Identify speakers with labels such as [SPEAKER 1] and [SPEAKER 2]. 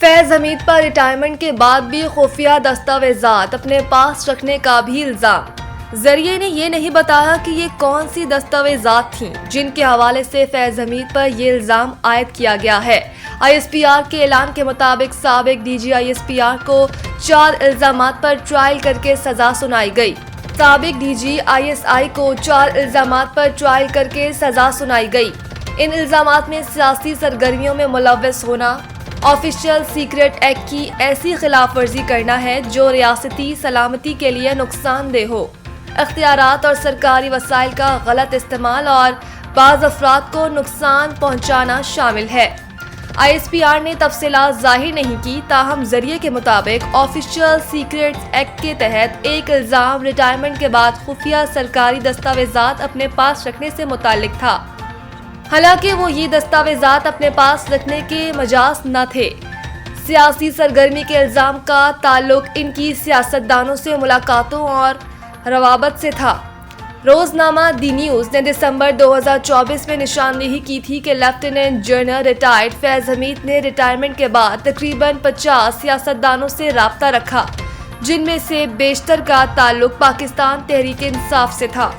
[SPEAKER 1] फैज हमीद पर रिटायरमेंट के बाद भी खुफिया दस्तावेजात अपने पास रखने का भी इल्जाम। जरिए ने ये नहीं बताया कि ये कौन सी दस्तावेजात थीं जिनके हवाले से फैज हमीद पर ये इल्जाम आयद किया गया है। ISPR के ऐलान के मुताबिक साबिक DG ISPR को 4 इल्जामात पर ट्रायल करके सजा सुनाई गई। साबिक DG ISI को 4 इल्जामात पर ट्रायल करके सजा सुनाई गई। इन इल्जामात में सियासी सरगर्मियों में मुलव्वस होना, ऑफिशियल सीक्रेट एक्ट की ऐसी खिलाफ वर्जी करना है जो रियासती सलामती के लिए नुकसानदेह हो, इख्तियारात और सरकारी वसाइल का गलत इस्तेमाल और बाज़ अफराद को नुकसान पहुंचाना शामिल है। ISPR ने तफसीलात जाहिर नहीं की, ताहम जरिए के मुताबिक ऑफिशियल सीक्रेट एक्ट के तहत एक इल्ज़ाम रिटायरमेंट के बाद खुफिया सरकारी दस्तावेजात अपने पास रखने से मुताल्लिक था। हालांकि वो ये दस्तावेजात अपने पास रखने के मजाज न थे। सियासी सरगर्मी के इल्ज़ाम का ताल्लुक इनकी सियासतदानों से मुलाकातों और रवाबत से था। रोजनामा दी न्यूज़ ने दिसंबर 2024 में निशानदेही की थी कि lieutenant general retired Faiz Hamid ने रिटायरमेंट के बाद तकरीबन 50 सियासतदानों से राब्ता रखा, जिनमें से बेशतर का ताल्लुक पाकिस्तान तहरीक इंसाफ से था।